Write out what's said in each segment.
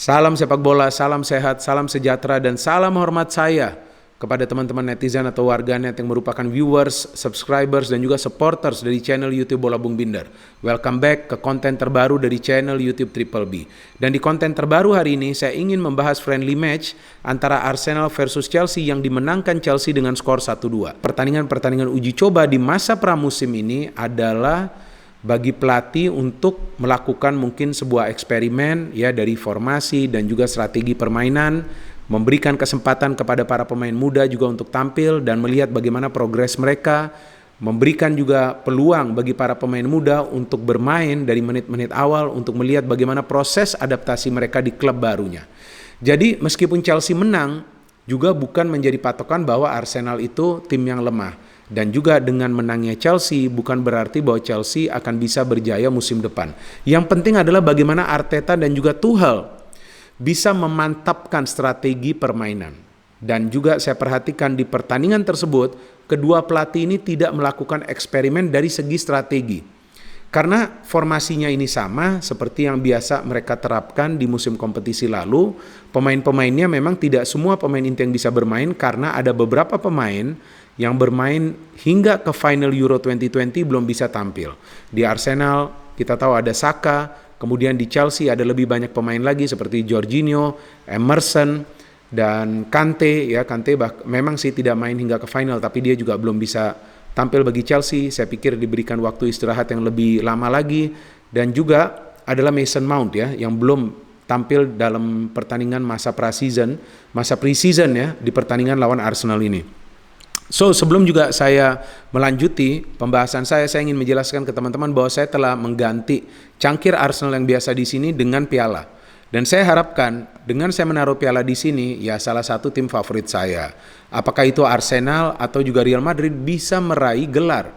Salam sepak bola, salam sehat, salam sejahtera, dan salam hormat saya kepada teman-teman netizen atau warganet yang merupakan viewers, subscribers, dan juga supporters dari channel YouTube Bola Bung Binder. Welcome back ke konten terbaru dari channel YouTube Triple B. Dan di konten terbaru hari ini, saya ingin membahas friendly match antara Arsenal versus Chelsea yang dimenangkan Chelsea dengan skor 1-2. Pertandingan-pertandingan uji coba di masa pramusim ini adalah bagi pelatih untuk melakukan mungkin sebuah eksperimen ya dari formasi dan juga strategi permainan, memberikan kesempatan kepada para pemain muda juga untuk tampil dan melihat bagaimana progres mereka, memberikan juga peluang bagi para pemain muda untuk bermain dari menit-menit awal untuk melihat bagaimana proses adaptasi mereka di klub barunya. Jadi meskipun Chelsea menang juga bukan menjadi patokan bahwa Arsenal itu tim yang lemah. Dan juga dengan menangnya Chelsea bukan berarti bahwa Chelsea akan bisa berjaya musim depan. Yang penting adalah bagaimana Arteta dan juga Tuchel bisa memantapkan strategi permainan. Dan juga saya perhatikan di pertandingan tersebut, kedua pelatih ini tidak melakukan eksperimen dari segi strategi. Karena formasinya ini sama seperti yang biasa mereka terapkan di musim kompetisi lalu, pemain-pemainnya memang tidak semua pemain inti yang bisa bermain karena ada beberapa pemain yang bermain hingga ke final Euro 2020 belum bisa tampil. Di Arsenal kita tahu ada Saka, kemudian di Chelsea ada lebih banyak pemain lagi seperti Jorginho, Emerson, dan Kante. Ya, Kante memang sih tidak main hingga ke final, tapi dia juga belum bisa tampil bagi Chelsea. Saya pikir diberikan waktu istirahat yang lebih lama lagi. Dan juga adalah Mason Mount ya, yang belum tampil dalam pertandingan masa pre-season ya, di pertandingan lawan Arsenal ini. So, sebelum juga saya melanjuti pembahasan saya ingin menjelaskan ke teman-teman bahwa saya telah mengganti cangkir Arsenal yang biasa di sini dengan piala. Dan saya harapkan dengan saya menaruh piala di sini, ya salah satu tim favorit saya. Apakah itu Arsenal atau juga Real Madrid bisa meraih gelar.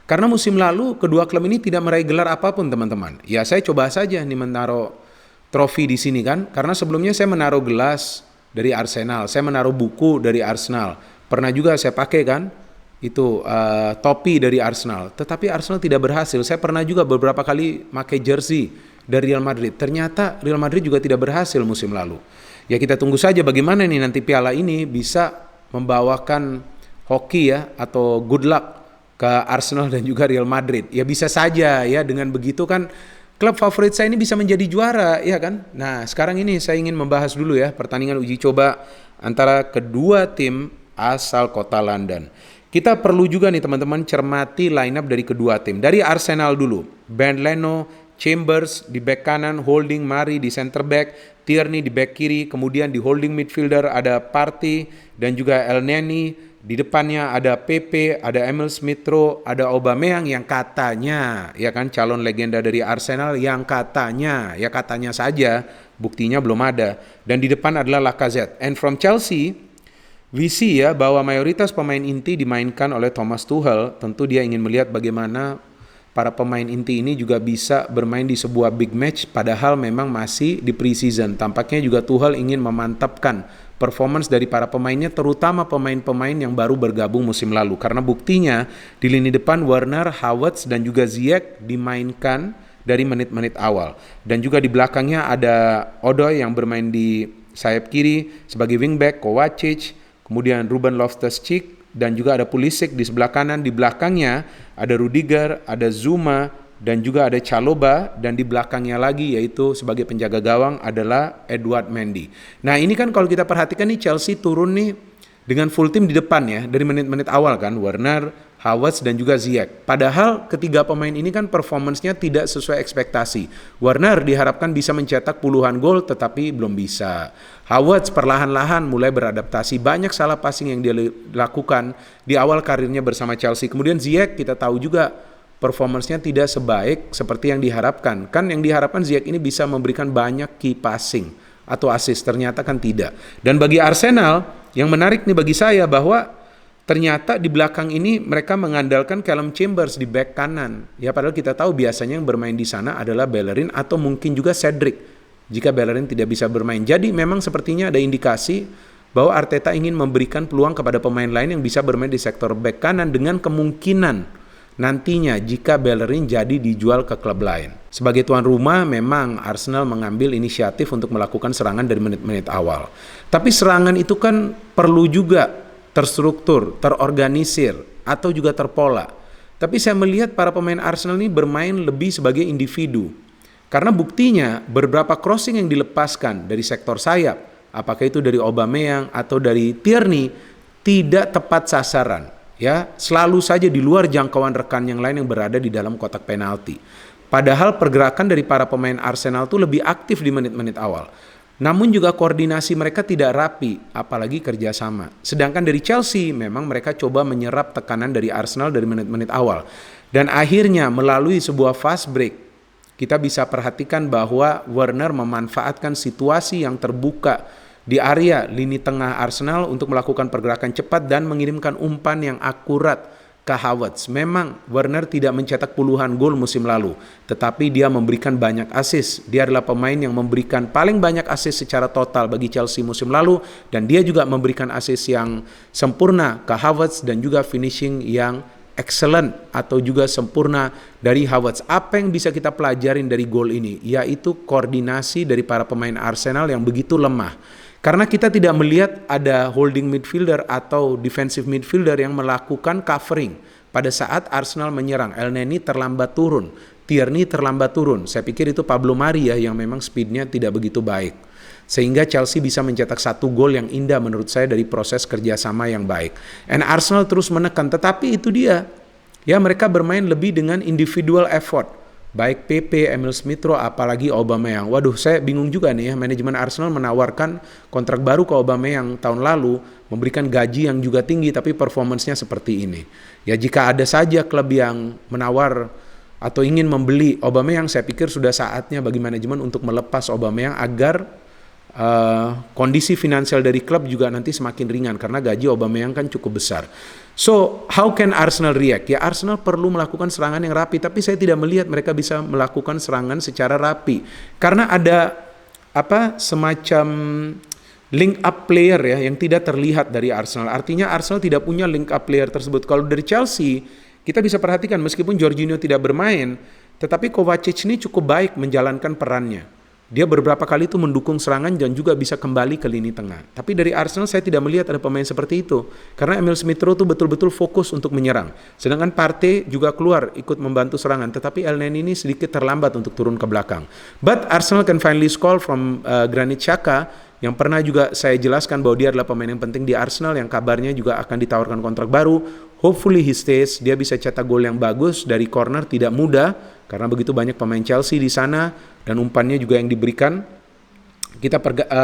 Karena musim lalu kedua klub ini tidak meraih gelar apapun teman-teman. Ya saya coba saja nih menaruh trofi di sini kan. Karena sebelumnya saya menaruh gelas dari Arsenal, saya menaruh buku dari Arsenal. Pernah juga saya pakai kan, itu topi dari Arsenal. Tetapi Arsenal tidak berhasil. Saya pernah juga beberapa kali pakai jersey dari Real Madrid. Ternyata Real Madrid juga tidak berhasil musim lalu. Ya kita tunggu saja bagaimana nih nanti piala ini bisa membawakan hoki ya, atau good luck ke Arsenal dan juga Real Madrid. Ya bisa saja ya, dengan begitu kan klub favorit saya ini bisa menjadi juara ya kan. Nah sekarang ini saya ingin membahas dulu ya pertandingan uji coba antara kedua tim asal kota London. Kita perlu juga nih teman-teman cermati line up dari kedua tim. Dari Arsenal dulu, Ben Leno, Chambers di back kanan, Holding, Mari di center back, Tierney di back kiri, kemudian di holding midfielder ada Partey dan juga Elneny. Di depannya ada Pepe, ada Emil Smith-Rowe, ada Aubameyang yang katanya ya kan calon legenda dari Arsenal, yang katanya ya katanya saja, buktinya belum ada. Dan di depan adalah Lacazette. And from Chelsea, visi ya bahwa mayoritas pemain inti dimainkan oleh Thomas Tuchel. Tentu dia ingin melihat bagaimana para pemain inti ini juga bisa bermain di sebuah big match padahal memang masih di pre-season. Tampaknya juga Tuchel ingin memantapkan performance dari para pemainnya, terutama pemain-pemain yang baru bergabung musim lalu. Karena buktinya di lini depan Werner, Havertz dan juga Ziyech dimainkan dari menit-menit awal. Dan juga di belakangnya ada Odoi yang bermain di sayap kiri sebagai wingback, Kovacic, kemudian Ruben Loftus-Cheek dan juga ada Pulisic di sebelah kanan. Di belakangnya ada Rudiger, ada Zuma dan juga ada Chalobah, dan di belakangnya lagi yaitu sebagai penjaga gawang adalah Edouard Mendy. Nah ini kan kalau kita perhatikan nih Chelsea turun nih dengan full tim di depan ya dari menit-menit awal kan, Werner, Havertz dan juga Ziyech. Padahal ketiga pemain ini kan performance-nya tidak sesuai ekspektasi. Werner diharapkan bisa mencetak puluhan gol tetapi belum bisa. Havertz perlahan-lahan mulai beradaptasi, banyak salah passing yang dia lakukan di awal karirnya bersama Chelsea. Kemudian Ziyech kita tahu juga performance-nya tidak sebaik seperti yang diharapkan. Kan yang diharapkan Ziyech ini bisa memberikan banyak key passing atau assist, ternyata kan tidak. Dan bagi Arsenal yang menarik nih bagi saya bahwa ternyata di belakang ini mereka mengandalkan Callum Chambers di back kanan. Ya padahal kita tahu biasanya yang bermain di sana adalah Bellerin atau mungkin juga Cedric jika Bellerin tidak bisa bermain. Jadi memang sepertinya ada indikasi bahwa Arteta ingin memberikan peluang kepada pemain lain yang bisa bermain di sektor back kanan dengan kemungkinan nantinya jika Bellerin jadi dijual ke klub lain. Sebagai tuan rumah, memang Arsenal mengambil inisiatif untuk melakukan serangan dari menit-menit awal. Tapi serangan itu kan perlu juga terstruktur, terorganisir, atau juga terpola. Tapi saya melihat para pemain Arsenal ini bermain lebih sebagai individu. Karena buktinya beberapa crossing yang dilepaskan dari sektor sayap, apakah itu dari Aubameyang atau dari Tierney, tidak tepat sasaran. Ya, selalu saja di luar jangkauan rekan yang lain yang berada di dalam kotak penalti. Padahal pergerakan dari para pemain Arsenal itu lebih aktif di menit-menit awal. Namun juga koordinasi mereka tidak rapi, apalagi kerjasama. Sedangkan dari Chelsea, memang mereka coba menyerap tekanan dari Arsenal dari menit-menit awal. Dan akhirnya melalui sebuah fast break, kita bisa perhatikan bahwa Werner memanfaatkan situasi yang terbuka di area lini tengah Arsenal untuk melakukan pergerakan cepat dan mengirimkan umpan yang akurat ke Havertz. Memang Werner tidak mencetak puluhan gol musim lalu, tetapi dia memberikan banyak assist. Dia adalah pemain yang memberikan paling banyak assist secara total bagi Chelsea musim lalu, dan dia juga memberikan assist yang sempurna ke Havertz dan juga finishing yang excellent atau juga sempurna dari Havertz. Apa yang bisa kita pelajarin dari gol ini? Yaitu koordinasi dari para pemain Arsenal yang begitu lemah. Karena kita tidak melihat ada holding midfielder atau defensive midfielder yang melakukan covering pada saat Arsenal menyerang. Elneny terlambat turun, Tierney terlambat turun. Saya pikir itu Pablo Mari ya, yang memang speednya tidak begitu baik. Sehingga Chelsea bisa mencetak 1 gol yang indah menurut saya dari proses kerjasama yang baik. And Arsenal terus menekan, tetapi itu dia. Ya, mereka bermain lebih dengan individual effort. Baik PP, Emil Smith Rowe, apalagi Aubameyang. Waduh, saya bingung juga nih ya, manajemen Arsenal menawarkan kontrak baru ke Aubameyang tahun lalu, memberikan gaji yang juga tinggi, tapi performance-nya seperti ini. Ya, jika ada saja klub yang menawar atau ingin membeli Aubameyang, saya pikir sudah saatnya bagi manajemen untuk melepas Aubameyang agar kondisi finansial dari klub juga nanti semakin ringan, karena gaji Aubameyang kan cukup besar. So, how can Arsenal react? Ya, Arsenal perlu melakukan serangan yang rapi, tapi saya tidak melihat mereka bisa melakukan serangan secara rapi. Karena ada semacam link up player ya yang tidak terlihat dari Arsenal. Artinya Arsenal tidak punya link up player tersebut. Kalau dari Chelsea, kita bisa perhatikan meskipun Jorginho tidak bermain, tetapi Kovacic ini cukup baik menjalankan perannya. Dia beberapa kali itu mendukung serangan dan juga bisa kembali ke lini tengah. Tapi dari Arsenal saya tidak melihat ada pemain seperti itu. Karena Emil Smith Rowe itu betul-betul fokus untuk menyerang. Sedangkan Partey juga keluar ikut membantu serangan. Tetapi Elneny ini sedikit terlambat untuk turun ke belakang. But Arsenal can finally score from Granit Xhaka, yang pernah juga saya jelaskan bahwa dia adalah pemain yang penting di Arsenal, yang kabarnya juga akan ditawarkan kontrak baru. Hopefully he stays. Dia bisa cetak gol yang bagus dari corner, tidak mudah karena begitu banyak pemain Chelsea di sana, dan umpannya juga yang diberikan kita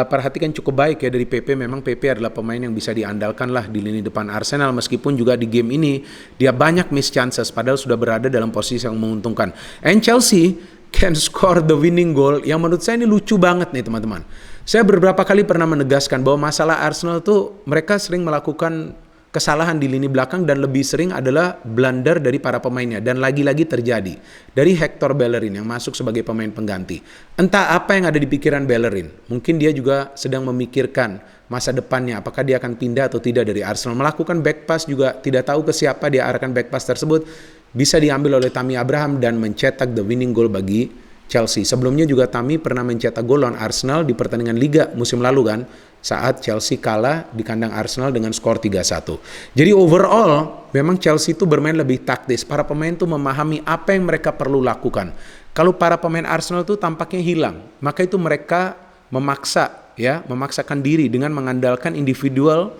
perhatikan cukup baik ya dari PP. Memang PP adalah pemain yang bisa diandalkan lah di lini depan Arsenal, meskipun juga di game ini dia banyak miss chances padahal sudah berada dalam posisi yang menguntungkan. And Chelsea can score the winning goal yang menurut saya ini lucu banget nih teman-teman. Saya beberapa kali pernah menegaskan bahwa masalah Arsenal tuh mereka sering melakukan kesalahan di lini belakang dan lebih sering adalah blunder dari para pemainnya, dan lagi-lagi terjadi dari Hector Bellerin yang masuk sebagai pemain pengganti. Entah apa yang ada di pikiran Bellerin, mungkin dia juga sedang memikirkan masa depannya, apakah dia akan pindah atau tidak dari Arsenal. Melakukan back pass juga tidak tahu ke siapa dia arahkan back pass tersebut, bisa diambil oleh Tammy Abraham dan mencetak the winning goal bagi Chelsea. Sebelumnya juga Tammy pernah mencetak gol lawan Arsenal di pertandingan Liga musim lalu kan, saat Chelsea kalah di kandang Arsenal dengan skor 3-1. Jadi overall memang Chelsea itu bermain lebih taktis. Para pemain itu memahami apa yang mereka perlu lakukan. Kalau para pemain Arsenal itu tampaknya hilang, maka itu mereka memaksakan diri dengan mengandalkan individual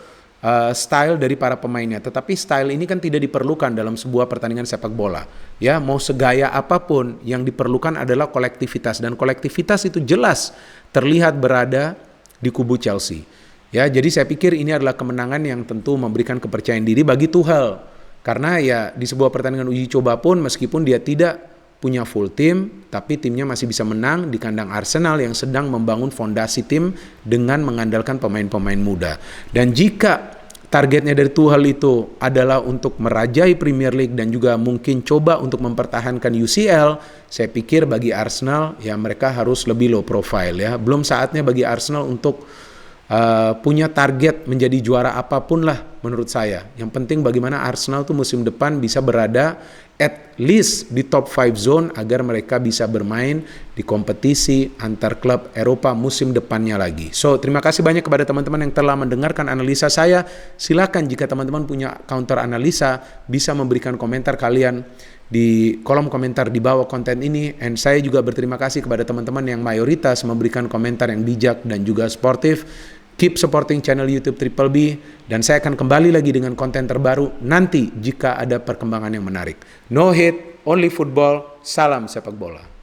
style dari para pemainnya. Tetapi style ini kan tidak diperlukan dalam sebuah pertandingan sepak bola. Ya, mau segaya apapun, yang diperlukan adalah kolektivitas, dan kolektivitas itu jelas terlihat berada di kubu Chelsea. Ya, jadi saya pikir ini adalah kemenangan yang tentu memberikan kepercayaan diri bagi Tuchel. Karena ya di sebuah pertandingan uji coba pun meskipun dia tidak punya full tim, tapi timnya masih bisa menang di kandang Arsenal yang sedang membangun fondasi tim dengan mengandalkan pemain-pemain muda. Dan jika targetnya dari Tuchel itu adalah untuk merajai Premier League dan juga mungkin coba untuk mempertahankan UCL, saya pikir bagi Arsenal ya mereka harus lebih low profile ya. Belum saatnya bagi Arsenal untuk punya target menjadi juara apapun lah menurut saya. Yang penting bagaimana Arsenal tuh musim depan bisa berada at least di top 5 zone agar mereka bisa bermain di kompetisi antar klub Eropa musim depannya lagi. So, terima kasih banyak kepada teman-teman yang telah mendengarkan analisa saya. Silakan jika teman-teman punya counter analisa, bisa memberikan komentar kalian di kolom komentar di bawah konten ini. And saya juga berterima kasih kepada teman-teman yang mayoritas memberikan komentar yang bijak dan juga sportif. Keep supporting channel YouTube Triple B, dan saya akan kembali lagi dengan konten terbaru nanti jika ada perkembangan yang menarik. No hate, only football, salam sepak bola.